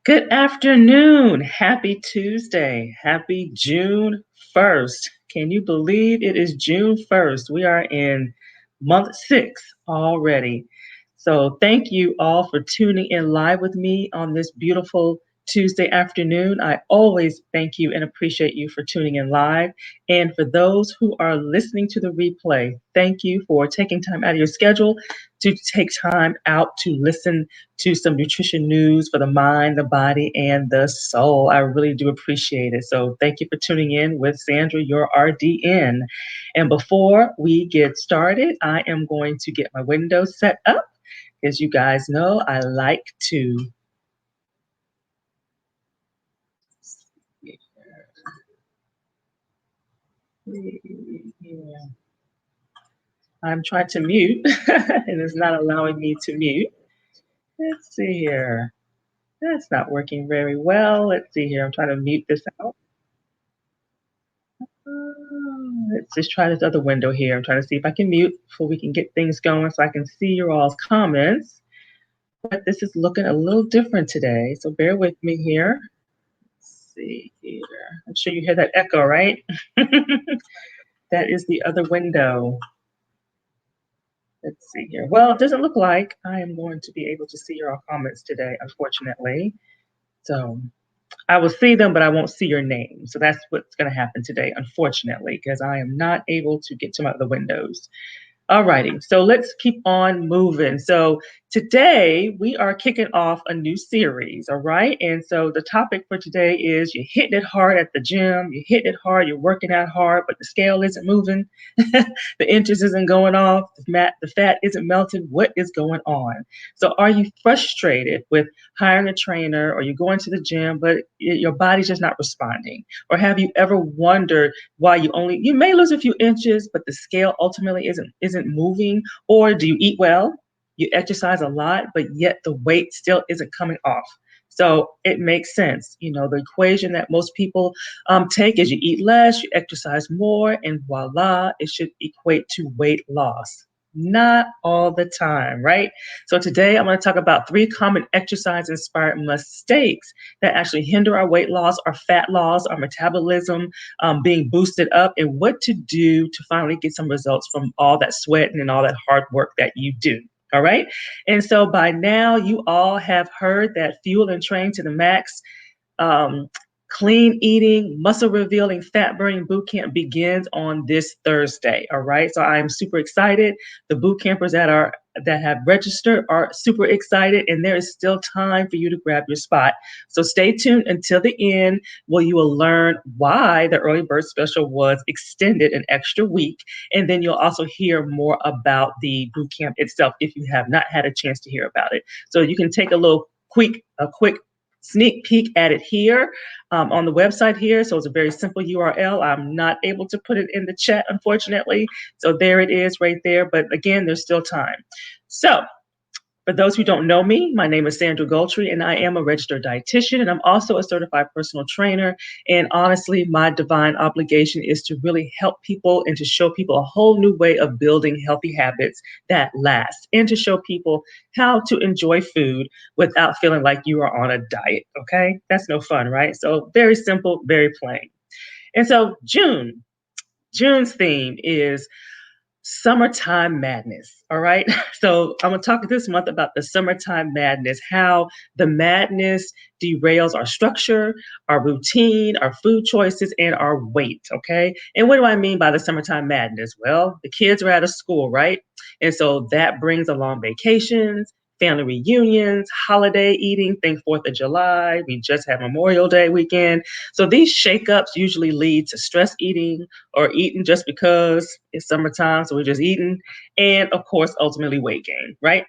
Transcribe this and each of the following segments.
Good afternoon. Happy Tuesday. Happy June 1st. Can you believe it is June 1st? We are in month six already. So, thank you all for tuning in live with me on this beautiful Tuesday afternoon. I always thank you and appreciate you for tuning in live. And for those who are listening to the replay, thank you for taking time out of your schedule to take time out to listen to some nutrition news for the mind, the body, and the soul. I really do appreciate it. So thank you for tuning in with Sandra, your RDN. And before we get started, I am going to get my windows set up. As you guys know, I like to. I'm trying to mute and it's not allowing me to mute. Let's see here. That's not working very well. Let's see here. I'm trying to mute this out. Let's just try this other window here. I'm trying to see if I can mute before we can get things going so I can see your all's comments. But this is looking a little different today, so bear with me here. Let's see here. I'm sure you hear that echo, right? That is the other window. Let's see here. Well, it doesn't look like I am going to be able to see your comments today, unfortunately. So I will see them, but I won't see your name. So that's what's going to happen today, unfortunately, because I am not able to get to my other windows. All righty, so let's keep on moving. So today we are kicking off a new series, all right? And so the topic for today is you're hitting it hard at the gym, you're hitting it hard, you're working out hard, but the scale isn't moving, the inches isn't going off, the fat isn't melting. What is going on? So are you frustrated with hiring a trainer or you're going to the gym, but your body's just not responding? Or have you ever wondered why you may lose a few inches, but the scale ultimately isn't moving? Or do you eat well, you exercise a lot, but yet the weight still isn't coming off? So it makes sense. The equation that most people take is you eat less, you exercise more, and voila, it should equate to weight loss. Not all the time, right? So today I'm going to talk about 3 common exercise inspired mistakes that actually hinder our weight loss, our fat loss, our metabolism being boosted up, and what to do to finally get some results from all that sweating and all that hard work that you do. All right. And so by now, you all have heard that Fuel and Train to the Max um, clean eating, muscle revealing, fat burning boot camp begins on this Thursday. All right. So I'm super excited. The boot campers that have registered are super excited, and there is still time for you to grab your spot. So stay tuned until the end, where you will learn why the early bird special was extended an extra week. And then you'll also hear more about the boot camp itself if you have not had a chance to hear about it. So you can take a quick sneak peek at it here on the website here. So it's a very simple URL. I'm not able to put it in the chat, unfortunately. So there it is right there. But again, there's still time. So for those who don't know me, my name is Sandra Goltry, and I am a registered dietitian, and I'm also a certified personal trainer. And honestly, my divine obligation is to really help people and to show people a whole new way of building healthy habits that last, and to show people how to enjoy food without feeling like you are on a diet. Okay, that's no fun, right? So very simple, very plain. And so June's theme is summertime madness. All right. So I'm going to talk this month about the summertime madness, how the madness derails our structure, our routine, our food choices, and our weight. Okay. And what do I mean by the summertime madness? Well, the kids are out of school, right? And so that brings along vacations, family reunions, holiday eating. Think 4th of July. We just had Memorial Day weekend. So these shakeups usually lead to stress eating, or eating just because it's summertime, so we're just eating, and of course, ultimately weight gain, right?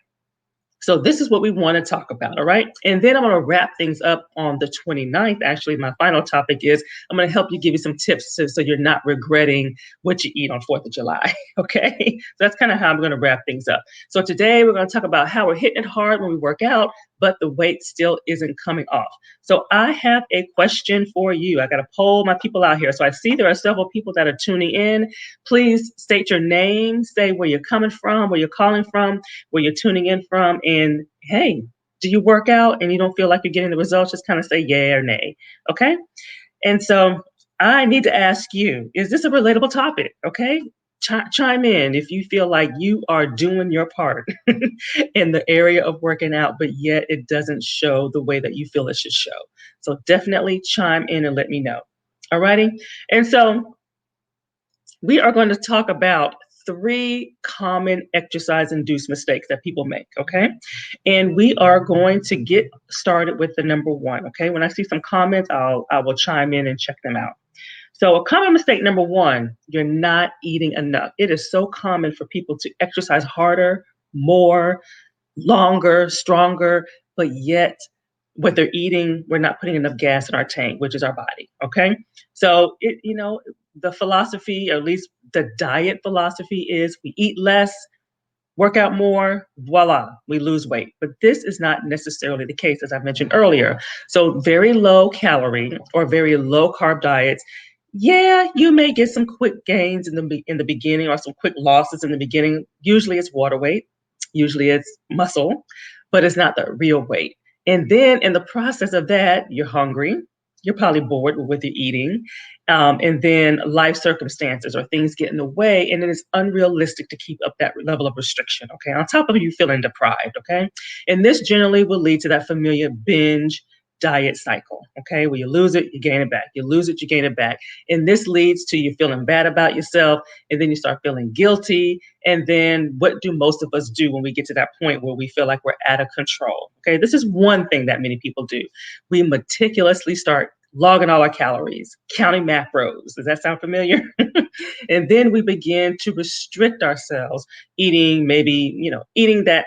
So this is what we want to talk about, all right? And then I'm going to wrap things up on the 29th. Actually, my final topic is I'm going to help you, give you some tips so you're not regretting what you eat on 4th of July, okay? So that's kind of how I'm going to wrap things up. So today we're going to talk about how we're hitting it hard when we work out, but the weight still isn't coming off. So I have a question for you. I got to poll my people out here. So I see there are several people that are tuning in. Please state your name, say where you're coming from, where you're calling from, where you're tuning in from. And hey, Do you work out and you don't feel like you're getting the results? Just kind of say yeah or nay. Okay. And so I need to ask you, is this a relatable topic? Okay. Chime in if you feel like you are doing your part in the area of working out, but yet it doesn't show the way that you feel it should show. So definitely chime in and let me know. All righty. And so we are going to talk about 3 common exercise induced mistakes that people make. Okay. And we are going to get started with the number one. Okay. When I see some comments, I will chime in and check them out. So, a common mistake number one, you're not eating enough. It is so common for people to exercise harder, more, longer, stronger, but yet what they're eating, we're not putting enough gas in our tank, which is our body. Okay. So, the philosophy, or at least the diet philosophy, is we eat less, work out more, voila, we lose weight. But this is not necessarily the case, as I mentioned earlier. So, very low calorie or very low carb diets, yeah, you may get some quick gains in the beginning, or some quick losses in the beginning. Usually it's water weight, usually it's muscle, but it's not the real weight. And then in the process of that, you're hungry. You're probably bored with what you're eating. And then life circumstances or things get in the way, and it is unrealistic to keep up that level of restriction. Okay. On top of you feeling deprived. Okay. And this generally will lead to that familiar binge diet cycle. Okay. Where you lose it, you gain it back. You lose it, you gain it back. And this leads to you feeling bad about yourself. And then you start feeling guilty. And then what do most of us do when we get to that point where we feel like we're out of control? Okay. This is one thing that many people do. We meticulously start logging all our calories, counting macros. Does that sound familiar? And then we begin to restrict ourselves, eating maybe, eating that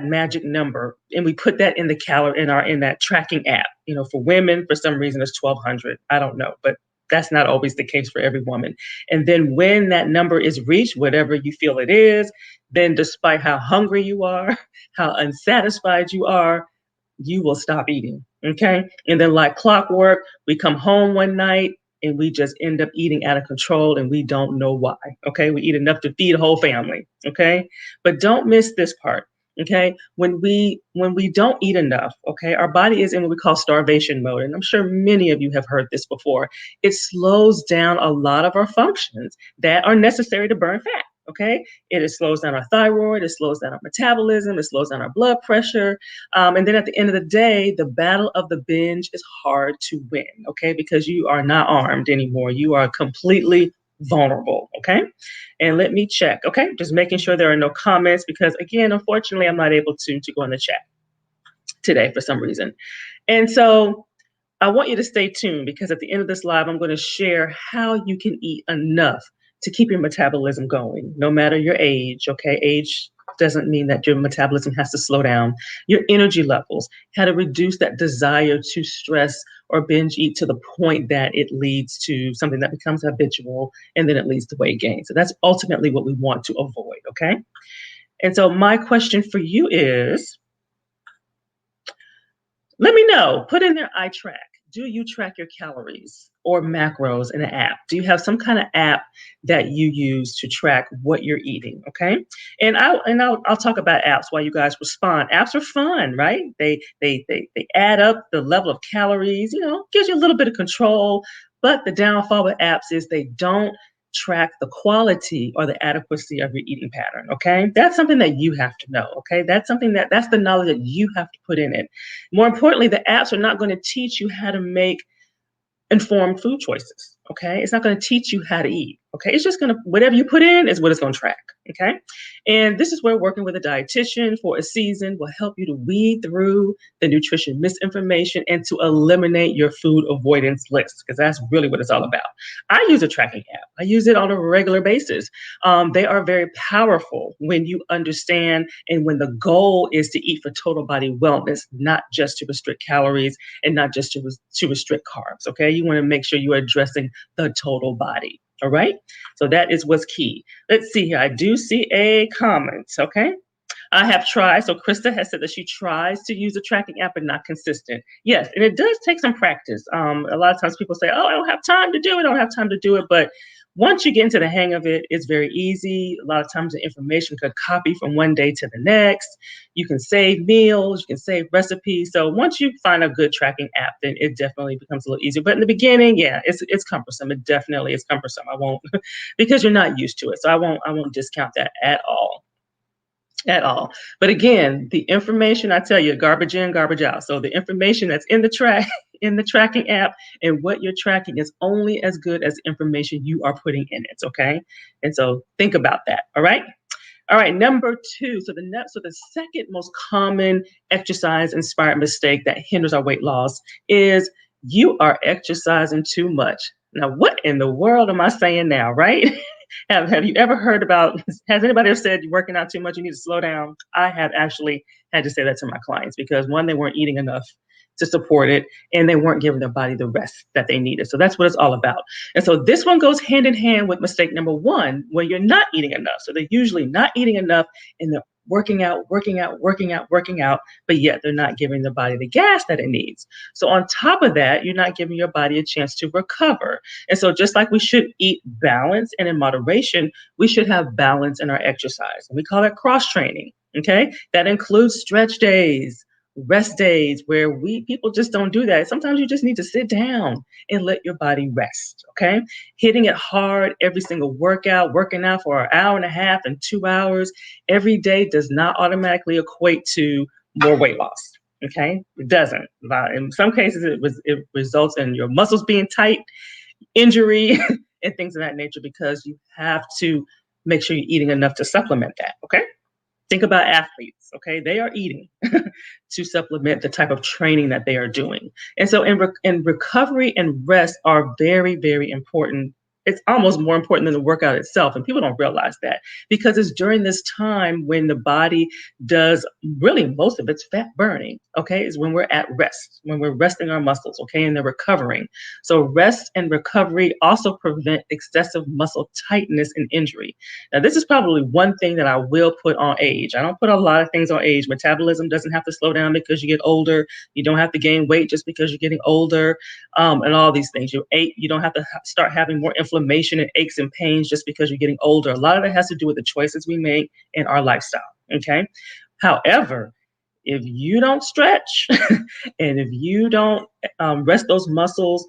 magic number, and we put that in the calorie in that tracking app. For women, for some reason, it's 1,200. I don't know, but that's not always the case for every woman. And then when that number is reached, whatever you feel it is, then despite how hungry you are, how unsatisfied you are, you will stop eating. Okay. And then, like clockwork, we come home one night and we just end up eating out of control and we don't know why. Okay. We eat enough to feed a whole family. Okay. But don't miss this part. Okay. When we don't eat enough, okay, our body is in what we call starvation mode. And I'm sure many of you have heard this before. It slows down a lot of our functions that are necessary to burn fat. Okay. It slows down our thyroid, it slows down our metabolism, it slows down our blood pressure. And then at the end of the day, the battle of the binge is hard to win, okay? Because you are not armed anymore. You are completely vulnerable, okay? And let me check, okay? Just making sure there are no comments because, again, unfortunately, I'm not able to go in the chat today for some reason. And so I want you to stay tuned because at the end of this live, I'm going to share how you can eat enough to keep your metabolism going, no matter your age, okay? Age doesn't mean that your metabolism has to slow down. Your energy levels, how to reduce that desire to stress or binge eat to the point that it leads to something that becomes habitual and then it leads to weight gain. So that's ultimately what we want to avoid, okay? And so my question for you is, let me know. Put in there, I track. Do you track your calories or macros in an app? Do you have some kind of app that you use to track what you're eating? Okay. And I'll talk about apps while you guys respond. Apps are fun, right? They add up the level of calories, gives you a little bit of control. But the downfall with apps is they don't track the quality or the adequacy of your eating pattern. Okay. That's something that you have to know. Okay. That's the knowledge that you have to put in it. More importantly, the apps are not going to teach you how to make informed food choices. Okay. It's not going to teach you how to eat. Okay. It's just going to, whatever you put in is what it's going to track. Okay. And this is where working with a dietitian for a season will help you to weed through the nutrition misinformation and to eliminate your food avoidance list, because that's really what it's all about. I use a tracking app. I use it on a regular basis. They are very powerful when you understand and when the goal is to eat for total body wellness, not just to restrict calories and not just to restrict carbs. Okay. You want to make sure you are addressing the total body. All right. So that is what's key. Let's see here. I do see a comment. Okay. I have tried. So Krista has said that she tries to use a tracking app but not consistent. Yes. And it does take some practice. A lot of times people say, oh, I don't have time to do it. I don't have time to do it. But Once you get into the hang of it, it's very easy. A lot of times the information could copy from one day to the next. You can save meals, you can save recipes. So once you find a good tracking app, then it definitely becomes a little easier. But in the beginning, yeah, it's cumbersome. It definitely is cumbersome. I won't because you're not used to it. So I won't discount that at all. At all. But again, the information I tell you, garbage in, garbage out. So the information that's in the track in the tracking app and what you're tracking is only as good as the information you are putting in it. Okay. And so think about that. All right. All right, number two. So the second most common exercise inspired mistake that hinders our weight loss is you are exercising too much. Now, what in the world am I saying now, right? Have you ever heard about, has anybody ever said you're working out too much, you need to slow down? I have actually had to say that to my clients because one, they weren't eating enough to support it, and they weren't giving their body the rest that they needed. So that's what it's all about. And so this one goes hand in hand with mistake number one, when you're not eating enough. So they're usually not eating enough and they're working out, working out, working out, working out, but yet they're not giving the body the gas that it needs. So on top of that, you're not giving your body a chance to recover. And so just like we should eat balance and in moderation, we should have balance in our exercise. And we call it cross training. Okay. That includes stretch days, rest days where we people just don't do that. Sometimes you just need to sit down and let your body rest. Okay. Hitting it hard every single workout, working out for an hour and a half and 2 hours every day does not automatically equate to more weight loss. Okay. It doesn't. In some cases, it results in your muscles being tight, injury, and things of that nature because you have to make sure you're eating enough to supplement that. Okay. Think about athletes, okay? They are eating to supplement the type of training that they are doing. And so in recovery and rest are very, very important. It's almost more important than the workout itself. And people don't realize that because it's during this time when the body does really most of its fat burning, okay? Is when we're at rest, when we're resting our muscles, okay? And they're recovering. So rest and recovery also prevent excessive muscle tightness and injury. Now, this is probably one thing that I will put on age. I don't put a lot of things on age. Metabolism doesn't have to slow down because you get older. You don't have to gain weight just because you're getting older, and all these things. You don't have to start having more inflammation and aches and pains just because you're getting older. A lot of it has to do with the choices we make in our lifestyle. Okay. However, if you don't stretch and if you don't rest those muscles,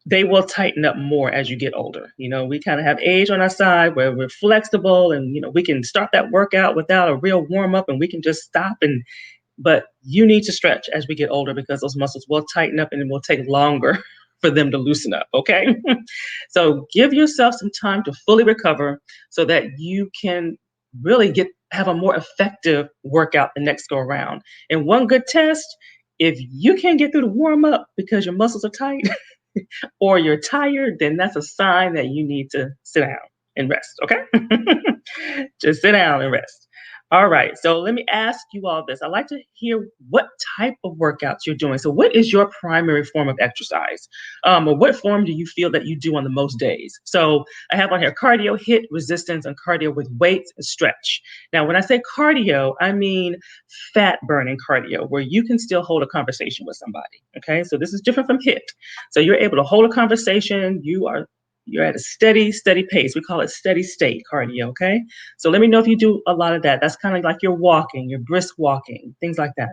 they will tighten up more as you get older. We kind of have age on our side where we're flexible and, we can start that workout without a real warm up and we can just stop. But you need to stretch as we get older because those muscles will tighten up and it will take longer for them to loosen up. Okay. So give yourself some time to fully recover so that you can really have a more effective workout the next go around. And one good test, if you can't get through the warm up because your muscles are tight, or you're tired, then that's a sign that you need to sit down and rest. Okay. Just sit down and rest. All right. So let me ask you all this. I'd like to hear what type of workouts you're doing. So what is your primary form of exercise? Or what form do you feel that you do on the most days? So I have on here cardio, HIIT, resistance, and cardio with weights and stretch. Now, when I say cardio, I mean fat burning cardio, where you can still hold a conversation with somebody. Okay. So this is different from HIIT. So you're able to hold a conversation. You're at a steady pace. We call it steady state cardio. Okay. So let me know if you do a lot of that. That's kind of like you're walking, you're brisk walking, things like that.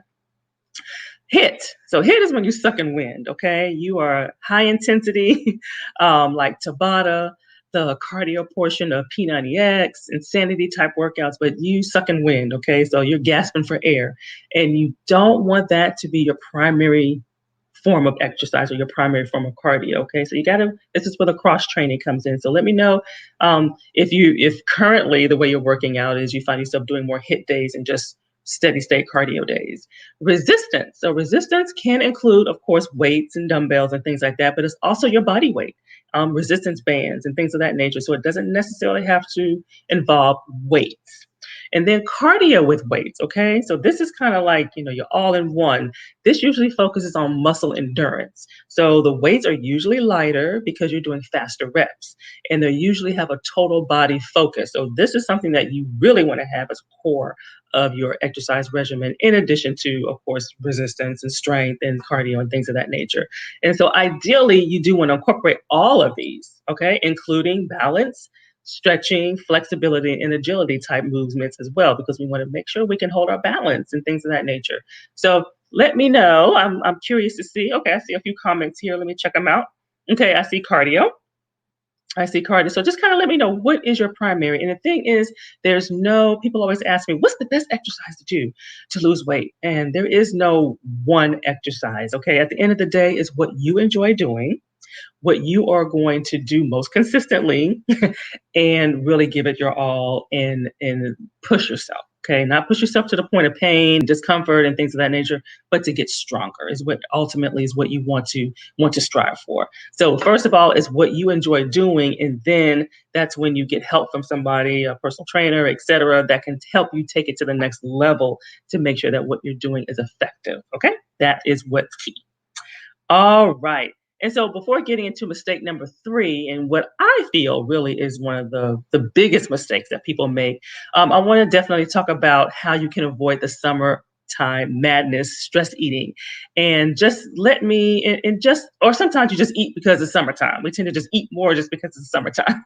HIIT. So HIIT is when you suck in wind. Okay. You are high intensity, like Tabata, the cardio portion of P90X, insanity type workouts, but you suck in wind. Okay. So you're gasping for air and you don't want that to be your primary form of exercise or your primary form of cardio. Okay. So this is where the cross training comes in. So let me know if currently the way you're working out is you find yourself doing more HIIT days and just steady state cardio days. Resistance. So resistance can include, of course, weights and dumbbells and things like that, but it's also your body weight, resistance bands and things of that nature. So it doesn't necessarily have to involve weights. And then cardio with weights, okay? So this is kind of like, you're all in one. This usually focuses on muscle endurance. So the weights are usually lighter because you're doing faster reps, and they usually have a total body focus. So this is something that you really want to have as core of your exercise regimen, in addition to, of course, resistance and strength and cardio and things of that nature. And so ideally, you do want to incorporate all of these, okay, including balance, stretching, flexibility, and agility type movements as well, because we want to make sure we can hold our balance and things of that nature. So let me know. I'm curious to see. Okay, I see a few comments here. Let me check them out. Okay, I see cardio. I see cardio. So just kind of let me know, what is your primary. And the thing is, people always ask me, what's the best exercise to do to lose weight? And there is no one exercise. Okay. At the end of the day, is what you enjoy doing, what you are going to do most consistently, and really give it your all and push yourself. Okay, not push yourself to the point of pain, discomfort, and things of that nature, but to get stronger is what ultimately is what you want to strive for. So first of all, is what you enjoy doing, and then that's when you get help from somebody, a personal trainer, etc., that can help you take it to the next level to make sure that what you're doing is effective. Okay, that is what's key. All right. And so before getting into mistake number three, and what I feel really is one of the biggest mistakes that people make, I want to definitely talk about how you can avoid the summertime madness, stress eating. And just let me, and just, or sometimes you just eat because it's summertime. We tend to just eat more just because it's summertime.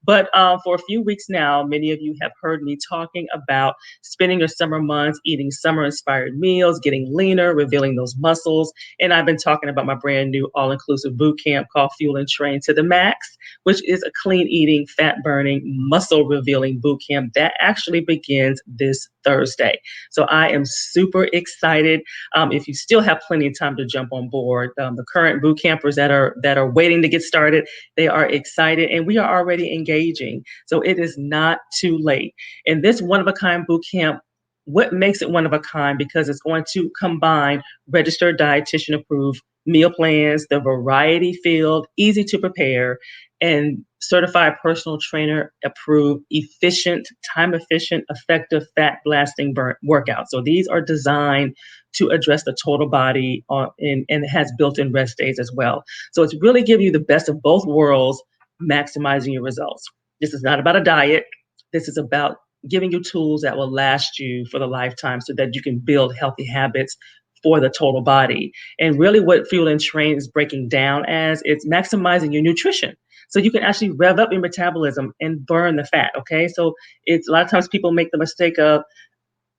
But for a few weeks now, many of you have heard me talking about spending your summer months eating summer inspired meals, getting leaner, revealing those muscles. And I've been talking about my brand new all inclusive boot camp called Fuel and Train to the Max, which is a clean eating, fat burning, muscle revealing boot camp that actually begins this Thursday. So I am super excited. If you still have plenty of time to jump on board, the current boot campers that are waiting to get started, they are excited, and we are already engaging. So it is not too late. And this one of a kind boot camp, what makes it one of a kind? Because it's going to combine registered dietitian approved meal plans, the variety filled, easy to prepare, and certified personal trainer approved, efficient, time efficient, effective fat blasting burn workouts. So these are designed to address the total body and it has built-in rest days as well. So it's really giving you the best of both worlds, maximizing your results. This is not about a diet. This is about giving you tools that will last you for the lifetime so that you can build healthy habits for the total body. And really what Fuel and Train is breaking down as, it's maximizing your nutrition. So you can actually rev up your metabolism and burn the fat. Okay. So it's a lot of times people make the mistake of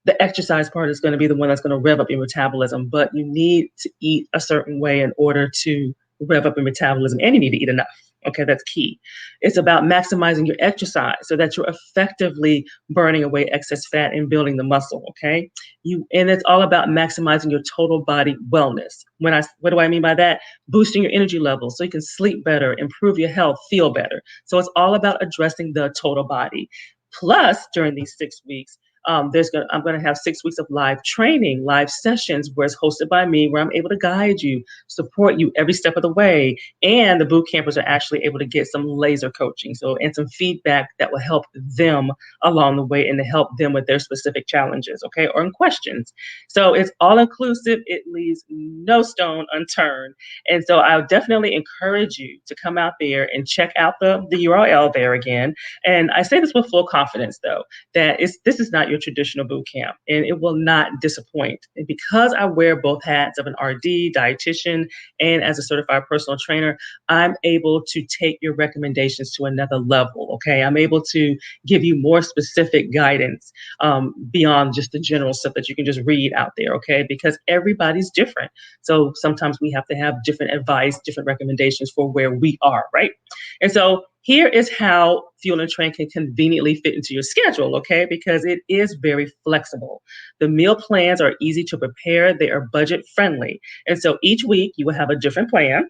the exercise part is going to be the one that's going to rev up your metabolism, but you need to eat a certain way in order to rev up your metabolism, and you need to eat enough. Okay, that's key. It's about maximizing your exercise so that you're effectively burning away excess fat and building the muscle. Okay, and it's all about maximizing your total body wellness. What do I mean by that? Boosting your energy levels so you can sleep better, improve your health, feel better. So it's all about addressing the total body. Plus, during these 6 weeks, I'm going to have 6 weeks of live training, live sessions where it's hosted by me, where I'm able to guide you, support you every step of the way. And the boot campers are actually able to get some laser coaching, and some feedback that will help them along the way and to help them with their specific challenges, okay, or in questions. So it's all inclusive. It leaves no stone unturned. And so I would definitely encourage you to come out there and check out the URL there again. And I say this with full confidence, though, that this is not your traditional boot camp, and it will not disappoint. And because I wear both hats of an RD, dietitian, and as a certified personal trainer, I'm able to take your recommendations to another level. Okay, I'm able to give you more specific guidance beyond just the general stuff that you can just read out there. Okay, because everybody's different, so sometimes we have to have different advice, different recommendations for where we are, right? And so here is how Fuel and Train can conveniently fit into your schedule, okay? Because it is very flexible. The meal plans are easy to prepare. They are budget friendly. And so each week you will have a different plan.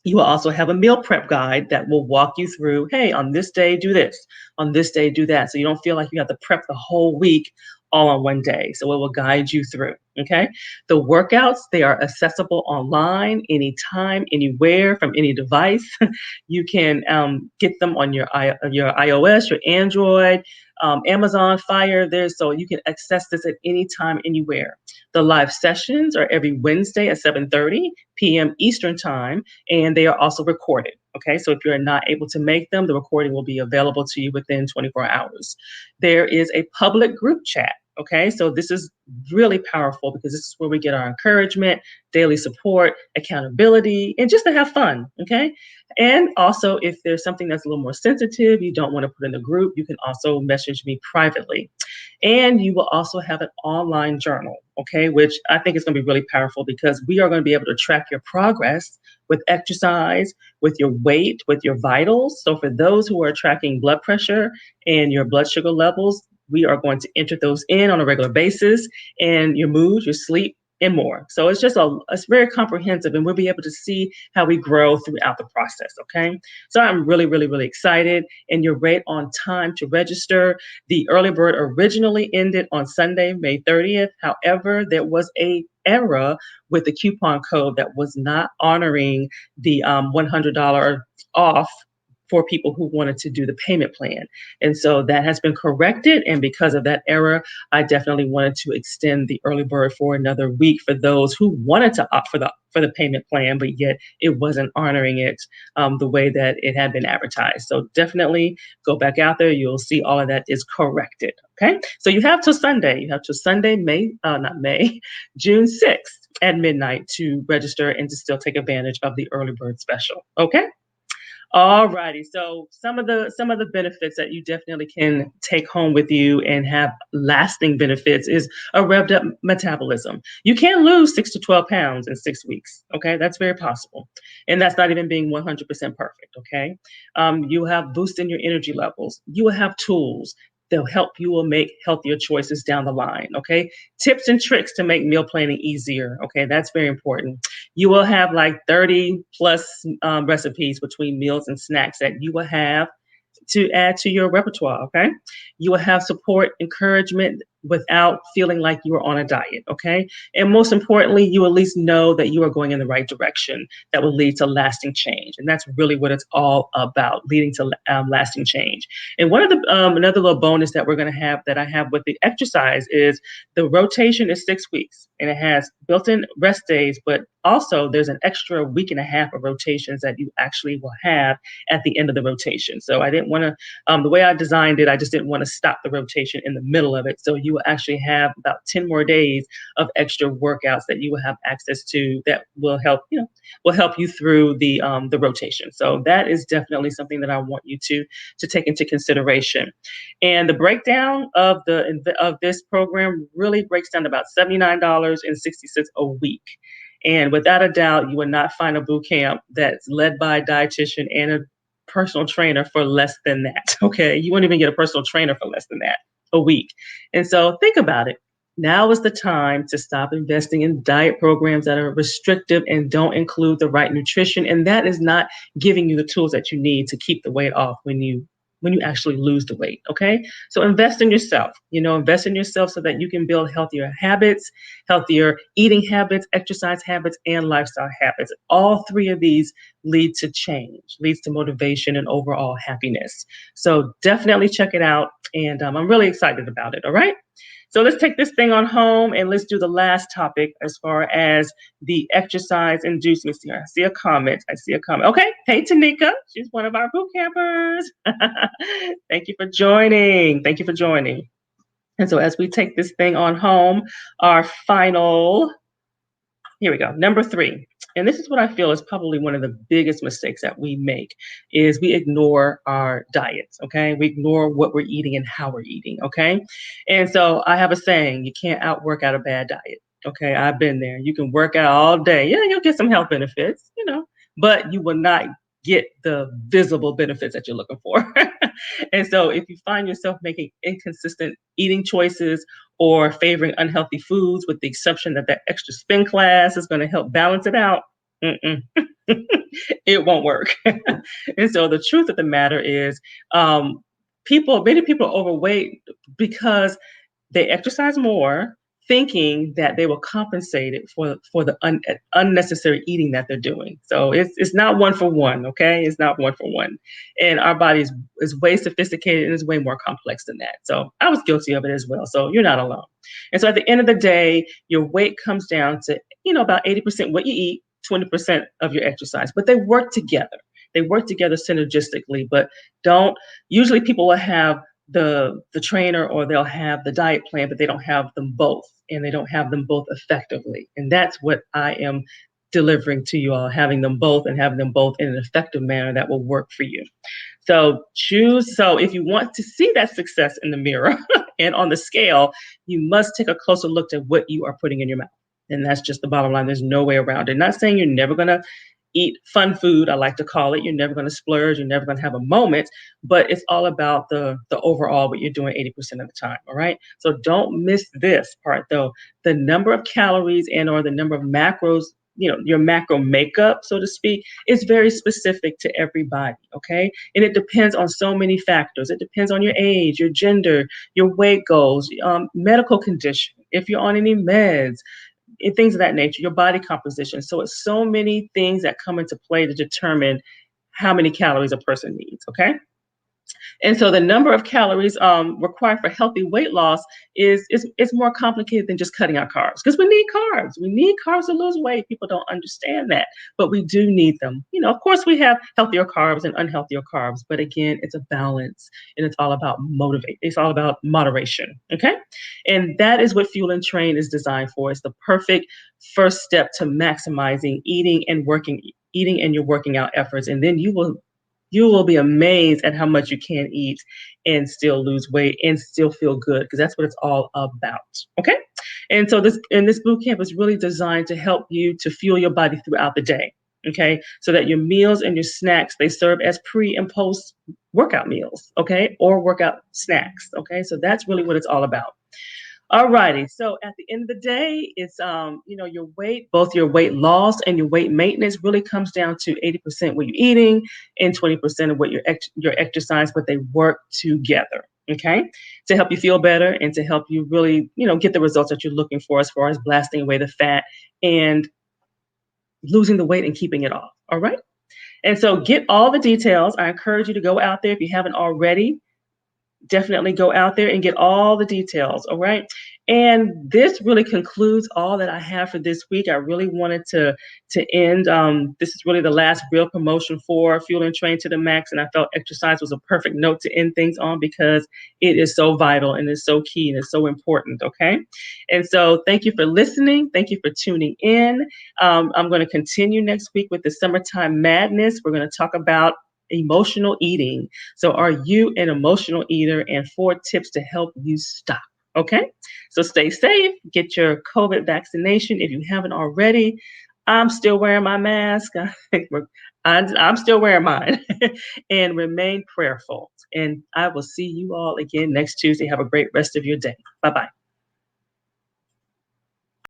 You will also have a meal prep guide that will walk you through, hey, on this day, do this. On this day, do that. So you don't feel like you have to prep the whole week all on one day. So it will guide you through. Okay. The workouts, they are accessible online, anytime, anywhere, from any device. You can get them on your iOS, your Android, Amazon Fire. There's so you can access this at any time, anywhere. The live sessions are every Wednesday at 7:30 p.m. Eastern time, and they are also recorded. Okay, so if you're not able to make them, the recording will be available to you within 24 hours. There is a public group chat. Okay, so this is really powerful because this is where we get our encouragement, daily support, accountability, and just to have fun. Okay, and also if there's something that's a little more sensitive, you don't want to put in the group, you can also message me privately. And you will also have an online journal, okay, which I think is going to be really powerful because we are going to be able to track your progress with exercise, with your weight, with your vitals. So for those who are tracking blood pressure and your blood sugar levels, we are going to enter those in on a regular basis, and your mood, your sleep, and more. So it's very comprehensive, and we'll be able to see how we grow throughout the process. Okay. So I'm really, really, really excited, and you're right on time to register. The early bird originally ended on Sunday, May 30th. However, there was a error with the coupon code that was not honoring the $100 off for people who wanted to do the payment plan. And so that has been corrected. And because of that error, I definitely wanted to extend the early bird for another week for those who wanted to opt for the payment plan, but yet it wasn't honoring it the way that it had been advertised. So definitely go back out there. You'll see all of that is corrected. Okay. So you have till Sunday. You have till Sunday, not May, June 6th at midnight to register and to still take advantage of the early bird special. Okay. All righty. So some of the benefits that you definitely can take home with you and have lasting benefits is a revved up metabolism. You can lose 6 to 12 pounds in 6 weeks. Okay, that's very possible, and that's not even being 100% perfect. Okay, you have boost in your energy levels. You will have tools. They'll help you will make healthier choices down the line. Okay, tips and tricks to make meal planning easier. Okay, that's very important. You will have like 30 plus recipes between meals and snacks that you will have to add to your repertoire. Okay. You will have support, encouragement without feeling like you are on a diet. Okay. And most importantly, you at least know that you are going in the right direction that will lead to lasting change. And that's really what it's all about, leading to lasting change. And one of the, another little bonus that we're going to have that I have with the exercise is the rotation is 6 weeks and it has built in rest days, but also there's an extra week and a half of rotations that you actually will have at the end of the rotation. So I didn't want to, the way I designed it, I just didn't want to stop the rotation in the middle of it. So you will actually have about 10 more days of extra workouts that you will have access to that will help, will help you through the rotation. So that is definitely something that I want you to take into consideration. And the breakdown of this program really breaks down to about $79.66 a week. And without a doubt, you will not find a boot camp that's led by a dietitian and a personal trainer for less than that. Okay. You won't even get a personal trainer for less than that a week. And so think about it. Now is the time to stop investing in diet programs that are restrictive and don't include the right nutrition. And that is not giving you the tools that you need to keep the weight off when you actually lose the weight. Okay. So invest in yourself, invest in yourself so that you can build healthier habits, healthier eating habits, exercise habits, and lifestyle habits. All three of these lead to change, leads to motivation and overall happiness. So definitely check it out. And I'm really excited about it. All right. So let's take this thing on home and let's do the last topic as far as the exercise inducements here. I see a comment. Okay. Hey, Tanika. She's one of our boot campers. Thank you for joining. Thank you for joining. And so as we take this thing on home, our final, here we go, number 3. And this is what I feel is probably one of the biggest mistakes that we make is we ignore our diets. Okay. We ignore what we're eating and how we're eating. Okay. And so I have a saying, you can't outwork out a bad diet. Okay. I've been there. You can work out all day. Yeah, you'll get some health benefits, but you will not get the visible benefits that you're looking for. And so if you find yourself making inconsistent eating choices or favoring unhealthy foods with the exception that extra spin class is going to help balance it out, it won't work. And so the truth of the matter is many people are overweight because they exercise more, thinking that they will compensate it for the unnecessary eating that they're doing. So it's not one for one, okay? It's not one for one. And our body is way sophisticated and is way more complex than that. So I was guilty of it as well. So you're not alone. And so at the end of the day, your weight comes down to, about 80% what you eat, 20% of your exercise, but they work together. They work together synergistically, but don't, usually people will have the trainer or they'll have the diet plan, but they don't have them both, and they don't have them both effectively. And that's what I am delivering to you all, having them both and having them both in an effective manner that will work for you. So choose. So if you want to see that success in the mirror and on the scale, you must take a closer look at what you are putting in your mouth. And that's just the bottom line. There's no way around it. Not saying you're never going to eat fun food, I like to call it. You're never going to splurge. You're never going to have a moment, but it's all about the overall what you're doing 80% of the time. All right. So don't miss this part though. The number of calories and or the number of macros, your macro makeup, so to speak, is very specific to everybody. Okay. And it depends on so many factors. It depends on your age, your gender, your weight goals, medical condition, if you're on any meds, and things of that nature, your body composition. So it's so many things that come into play to determine how many calories a person needs. Okay. And so the number of calories required for healthy weight loss is more complicated than just cutting out carbs, because we need carbs. We need carbs to lose weight. People don't understand that, but we do need them. Of course, we have healthier carbs and unhealthier carbs, but again, it's a balance, and it's all about motivate. It's all about moderation. Okay, and that is what Fuel and Train is designed for. It's the perfect first step to maximizing eating and your working out efforts, and then you will be amazed at how much you can eat and still lose weight and still feel good, because that's what it's all about. Okay. And so this boot camp is really designed to help you to fuel your body throughout the day. Okay. So that your meals and your snacks, they serve as pre and post workout meals. Okay. Or workout snacks. Okay. So that's really what it's all about. All righty. So at the end of the day, it's your weight, both your weight loss and your weight maintenance really comes down to 80% what you're eating and 20% of what your exercise, but they work together. Okay, to help you feel better and to help you really, get the results that you're looking for as far as blasting away the fat and losing the weight and keeping it off. All right. And so get all the details. I encourage you to go out there if you haven't already. Definitely go out there and get all the details. All right. And this really concludes all that I have for this week. I really wanted to end. This is really the last real promotion for Fuel and Train to the Max. And I felt exercise was a perfect note to end things on, because it is so vital and it's so key and it's so important. Okay. And so thank you for listening. Thank you for tuning in. I'm going to continue next week with the Summertime Madness. We're going to talk about emotional eating. So are you an emotional eater, and 4 tips to help you stop. Okay. So stay safe, get your COVID vaccination if you haven't already. I'm still wearing my mask. I'm still wearing mine. And remain prayerful. And I will see you all again next Tuesday. Have a great rest of your day. Bye-bye.